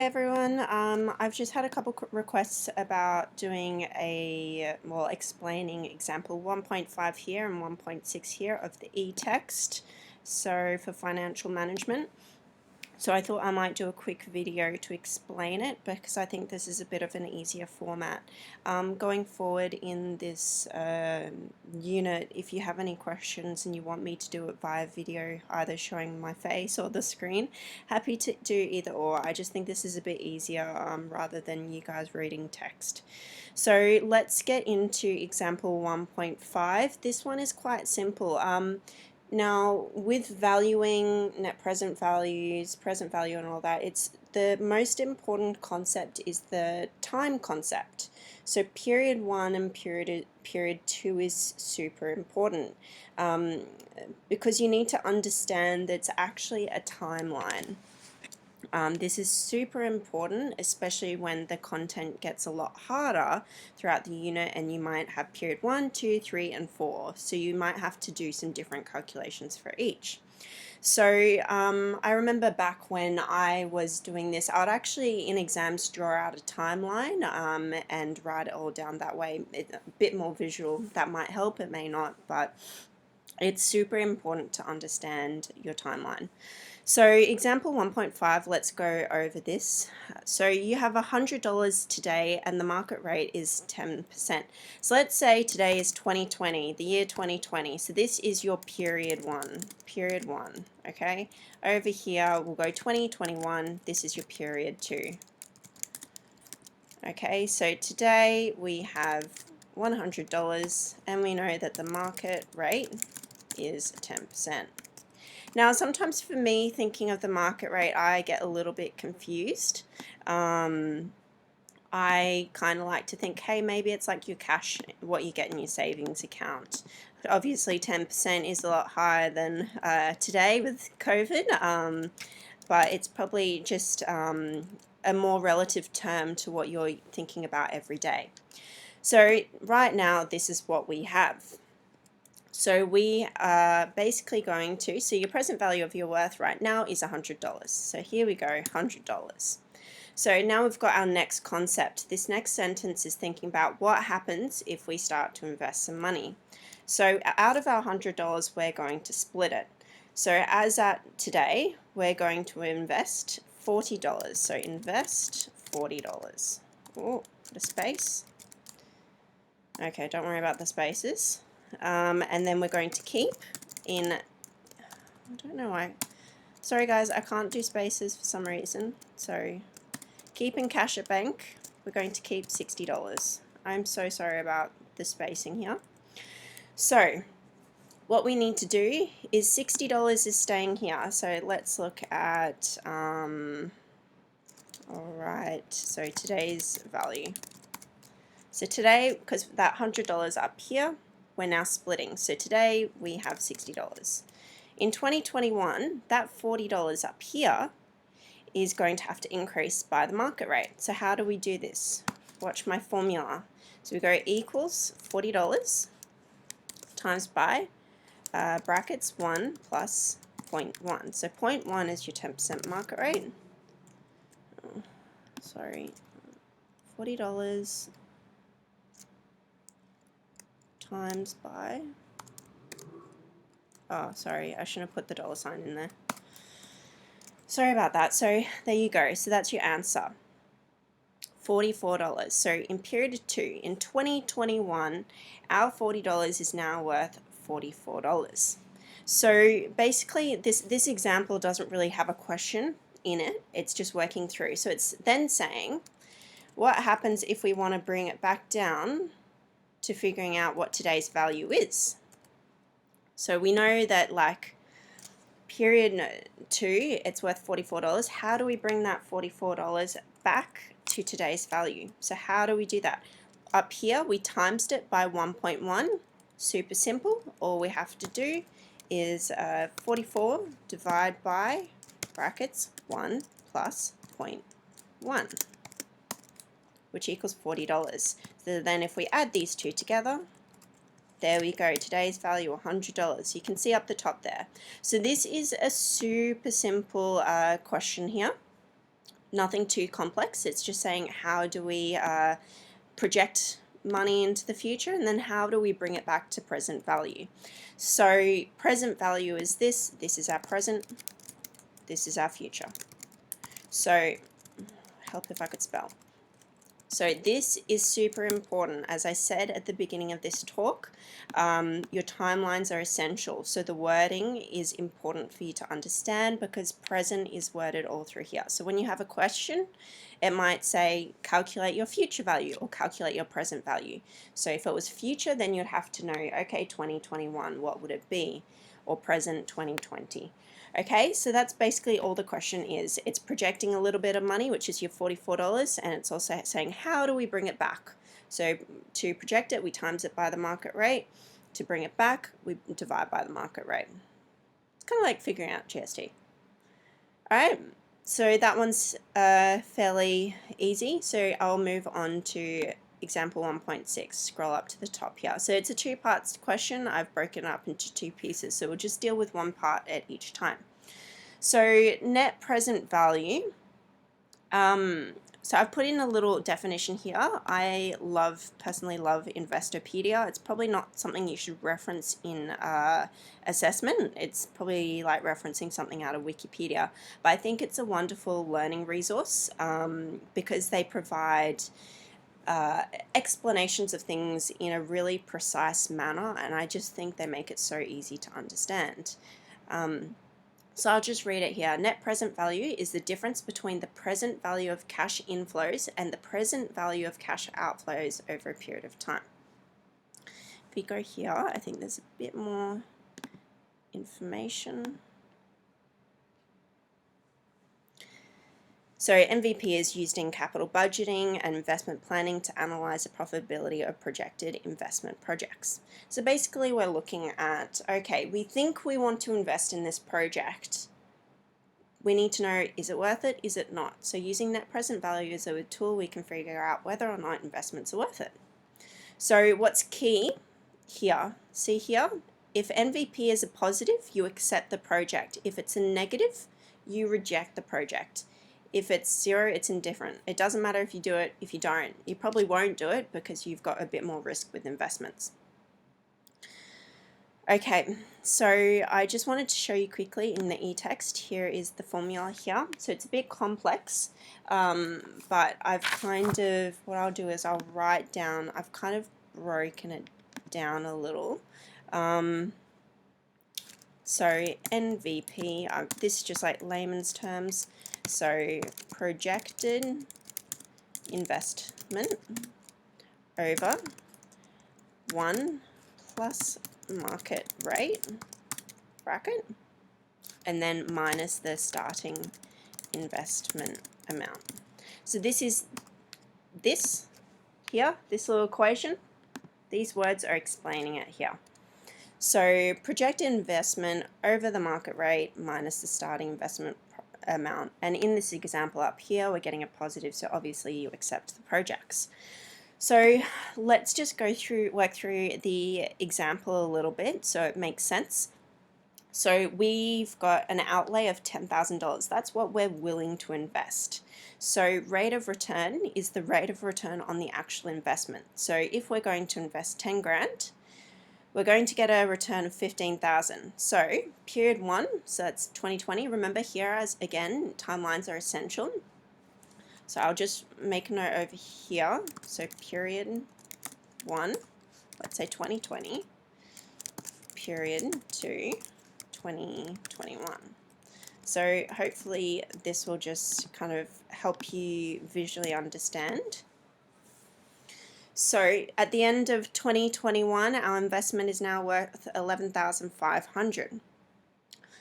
Everyone, I've just had a couple requests about doing explaining example 1.5 here and 1.6 here of the e-text, so for financial management. So I thought I might do a quick video to explain it because I think this is a bit of an easier format. Going forward in this unit, if you have any questions and you want me to do it via video, either showing my face or the screen, happy to do either or. I just think this is a bit easier rather than you guys reading text. So let's get into example 1.5. This one is quite simple. Now, with valuing net present values, present value and all that, it's the most important concept is the time concept. So period 1 and period 2 is super important because you need to understand that it's actually a timeline. This is super important, especially when the content gets a lot harder throughout the unit and you might have period 1, 2, 3, and 4. So you might have to do some different calculations for each. So I remember back when I was doing this, I would actually in exams draw out a timeline and write it all down that way. It's a bit more visual. That might help, it may not, but it's super important to understand your timeline. So example 1.5, let's go over this. So you have $100 today and the market rate is 10%. So let's say today is 2020, the year 2020. So this is your period 1, okay? Over here we'll go 2021, this is your period 2. Okay, so today we have $100 and we know that the market rate is 10%. Now, sometimes for me, thinking of the market rate, I get a little bit confused. I kind of like to think, hey, maybe it's like your cash, what you get in your savings account. Obviously, 10% is a lot higher than today with COVID, but it's probably just a more relative term to what you're thinking about every day. So right now, this is what we have. So we are basically going to, so your present value of your worth right now is $100. So here we go, $100. So now we've got our next concept. This next sentence is thinking about what happens if we start to invest some money. So out of our $100, we're going to split it. So as at today, we're going to invest $40. So invest $40. Oh, put a space. Okay, don't worry about the spaces. And then we're going to keep in, I don't know why, sorry guys, I can't do spaces for some reason, so keep in cash at bank, we're going to keep $60. I'm so sorry about the spacing here. So what we need to do is $60 is staying here, so let's look at, alright, so today's value. So today, because that $100 up here, we're now splitting. So today we have $60. In 2021, that $40 up here is going to have to increase by the market rate. So how do we do this? Watch my formula. So we go equals $40 times by brackets 1 plus 0.1. So 0.1 is your 10% market rate. Oh, sorry, $40 times by, oh sorry, I shouldn't have put the dollar sign in there. Sorry about that. So there you go. So that's your answer. $44. So in period 2, in 2021, our $40 is now worth $44. So basically this example doesn't really have a question in it. It's just working through. So it's then saying, what happens if we want to bring it back down to figuring out what today's value is? So we know that like period 2, it's worth $44. How do we bring that $44 back to today's value? So how do we do that? Up here we timesed it by 1.1. Super simple. All we have to do is 44 divide by brackets 1 plus 0.1. which equals $40. So then if we add these two together, there we go, today's value $100. You can see up the top there. So this is a super simple question here. Nothing too complex. It's just saying how do we project money into the future, and then how do we bring it back to present value. So present value is this is our present, this is our future. So help if I could spell. So this is super important. As I said at the beginning of this talk, your timelines are essential. So the wording is important for you to understand because present is worded all through here. So when you have a question, it might say calculate your future value or calculate your present value. So if it was future, then you'd have to know, okay, 2021, what would it be? Or present 2020. Okay, so that's basically all the question is. It's projecting a little bit of money, which is your $44, and it's also saying how do we bring it back. So to project it, we times it by the market rate. To bring it back, we divide by the market rate. It's kind of like figuring out GST. All right, so that one's fairly easy. So I'll move on to example 1.6, scroll up to the top here. So it's a two-part question. I've broken it up into two pieces, so we'll just deal with one part at each time. So net present value, so I've put in a little definition here. I personally love Investopedia. It's probably not something you should reference in assessment. It's probably like referencing something out of Wikipedia, but I think it's a wonderful learning resource because they provide explanations of things in a really precise manner, and I just think they make it so easy to understand. So I'll just read it here. Net present value is the difference between the present value of cash inflows and the present value of cash outflows over a period of time. If we go here, I think there's a bit more information. So MVP is used in capital budgeting and investment planning to analyze the profitability of projected investment projects. So basically we're looking at, okay, we think we want to invest in this project. We need to know, is it worth it? Is it not? So using net present value as a tool, we can figure out whether or not investments are worth it. So what's key here, see here, if MVP is a positive, you accept the project. If it's a negative, you reject the project. If it's zero, it's indifferent. It doesn't matter if you do it, if you don't. You probably won't do it because you've got a bit more risk with investments. Okay, so I just wanted to show you quickly in the e-text. Here is the formula here. So it's a bit complex, but I've kind of, what I'll do is I'll write down, I've kind of broken it down a little. So MVP, this is just like layman's terms. So projected investment over 1 plus market rate, bracket, and then minus the starting investment amount. So this is this here, this little equation. These words are explaining it here. So projected investment over the market rate minus the starting investment amount, and in this example up here we're getting a positive, so obviously you accept the projects. So let's just work through the example a little bit so it makes sense. So we've got an outlay of $10,000. That's what we're willing to invest. So rate of return is the rate of return on the actual investment. So if we're going to invest 10 grand, we're going to get a return of 15,000. So period 1, so that's 2020. Remember here, as again, timelines are essential. So I'll just make a note over here. So period 1, let's say 2020. Period 2, 2021. So hopefully this will just kind of help you visually understand. So at the end of 2021, our investment is now worth $11,500.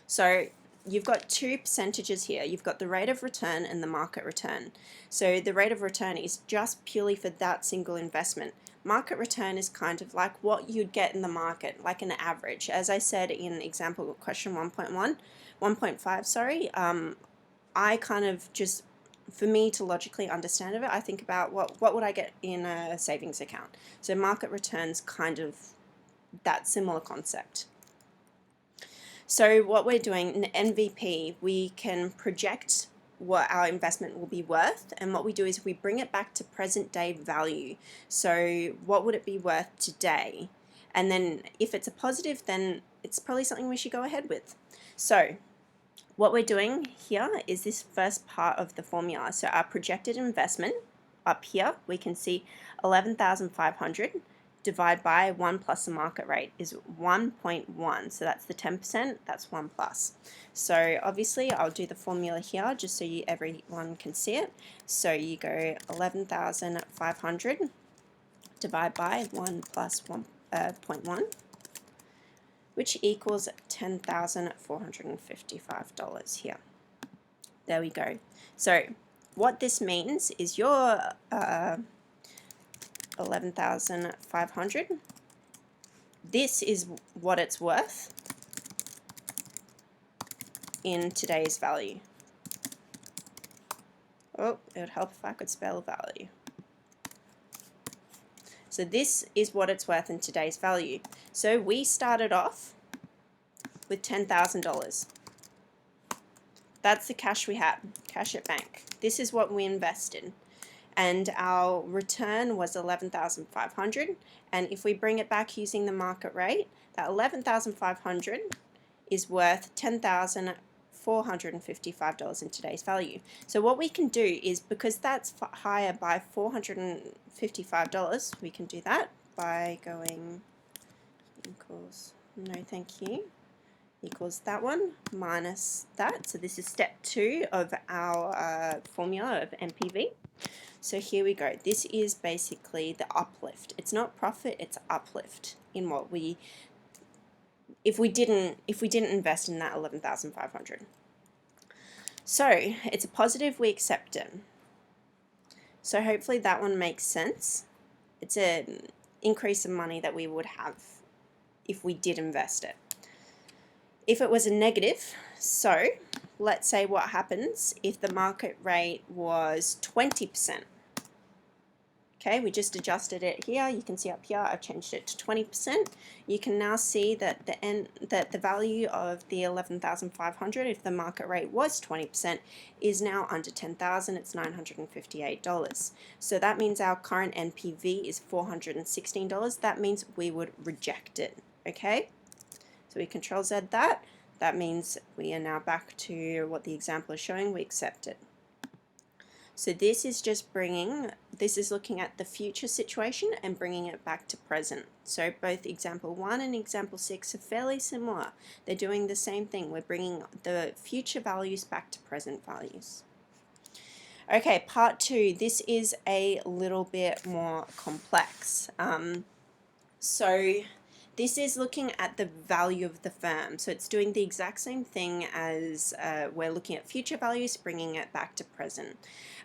So you've got two percentages here. You've got the rate of return and the market return. So the rate of return is just purely for that single investment. Market return is kind of like what you'd get in the market, like an average. As I said in example question 1.5, sorry, I kind of just, for me to logically understand it, I think about what would I get in a savings account. So market returns kind of that similar concept. So what we're doing in MVP, we can project what our investment will be worth, and what we do is we bring it back to present day value. So what would it be worth today? And then if it's a positive, then it's probably something we should go ahead with. So what we're doing here is this first part of the formula. So our projected investment up here, we can see 11,500 divided by 1 plus the market rate is 1.1. So that's the 10%, that's 1 plus. So obviously I'll do the formula here just so everyone can see it. So you go 11,500 divided by 1 plus 1.1, which equals $10,455 here. There we go. So what this means is your 11,500, this is what it's worth in today's value. Oh, it would help if I could spell value. So this is what it's worth in today's value. So we started off with $10,000. That's the cash we had, cash at bank. This is what we invested. And our return was 11,500. And if we bring it back using the market rate, that 11,500 is worth $10,455 in today's value. So what we can do is, because that's higher by $455, we can do that by going equals, no thank you, equals that one minus that. So this is step 2 of our formula of MPV. So here we go. This is basically the uplift. It's not profit, it's uplift in what we, if we didn't invest in that 11,500. So it's a positive, we accept it. So hopefully that one makes sense. It's an increase of money that we would have if we did invest it. If it was a negative, so let's say what happens if the market rate was 20%. Okay, we just adjusted it here. You can see up here I've changed it to 20%. You can now see that the value of the 11,500, if the market rate was 20%, is now under 10,000. It's $958. So that means our current NPV is $416. That means we would reject it. Okay, so we Control Z that. That means we are now back to what the example is showing. We accept it. So this is just this is looking at the future situation and bringing it back to present. So both example 1 and example 6 are fairly similar. They're doing the same thing. We're bringing the future values back to present values. Okay, part 2. This is a little bit more complex. So this is looking at the value of the firm. So it's doing the exact same thing as we're looking at future values, bringing it back to present.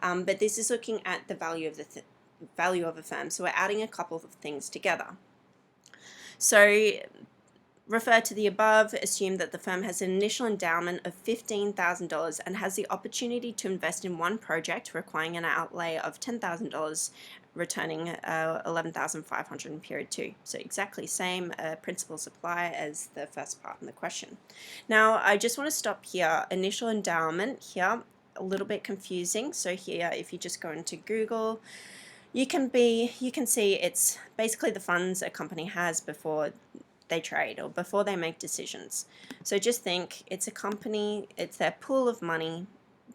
But this is looking at the value of value of a firm. So we're adding a couple of things together. So refer to the above, assume that the firm has an initial endowment of $15,000 and has the opportunity to invest in one project requiring an outlay of $10,000, returning $11,500 in period 2. So exactly same principles apply as the first part in the question. Now I just want to stop here. Initial endowment here, a little bit confusing. So here, if you just go into Google, you can see it's basically the funds a company has before they trade or before they make decisions. So just think, it's a company, it's their pool of money.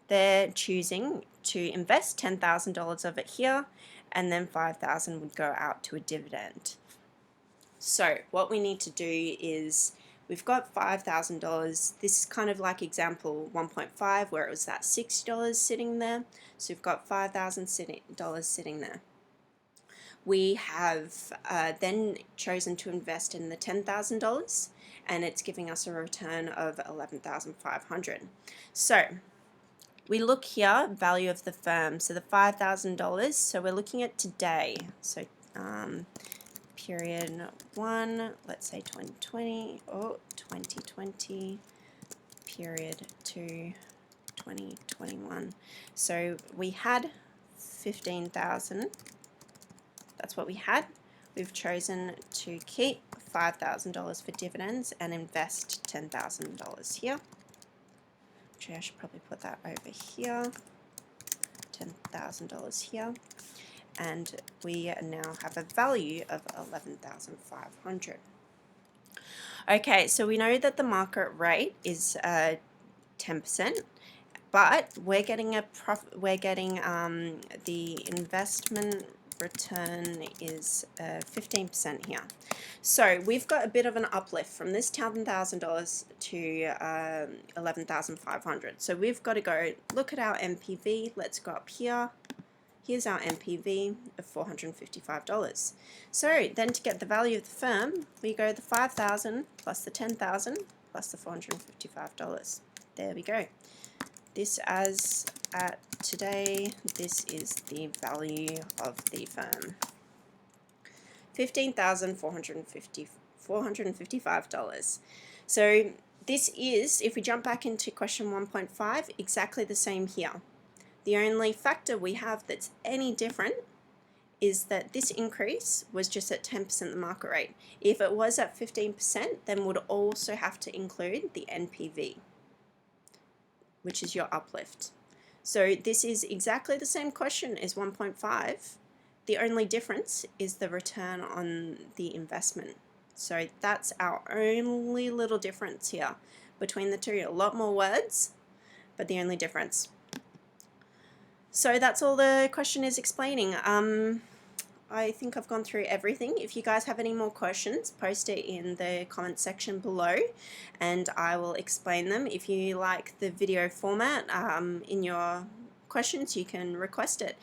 They're choosing to invest $10,000 of it here, and then $5,000 would go out to a dividend. So what we need to do is, we've got $5,000. This is kind of like example 1.5 where it was that $60 sitting there. So we've got $5,000 sitting there. We have then chosen to invest in the $10,000, and it's giving us a return of $11,500. So we look here, value of the firm, so the $5,000, so we're looking at today. So period 1, let's say 2020, or 2020, period 2, 2021. So we had 15,000. That's what we had. We've chosen to keep $5,000 for dividends and invest $10,000 here. Actually, I should probably put that over here. $10,000 here. And we now have a value of 11,500. Okay, so we know that the market rate is 10%, but we're getting the investment return is 15% here. So we've got a bit of an uplift from this $10,000 to 11,500. So we've got to go look at our MPV. Let's go up here. Here's our MPV of $455. So then to get the value of the firm, we go the 5,000 plus the 10,000 plus the $455. There we go. This as at today, this is the value of the firm. $15,455. So this is, if we jump back into question 1.5, exactly the same here. The only factor we have that's any different is that this increase was just at 10% the market rate. If it was at 15%, then would also have to include the NPV, which is your uplift. So this is exactly the same question as 1.5. The only difference is the return on the investment. So that's our only little difference here between the two. A lot more words, but the only difference. So that's all the question is explaining. I think I've gone through everything. If you guys have any more questions, post it in the comment section below and I will explain them. If you like the video format in your questions, you can request it.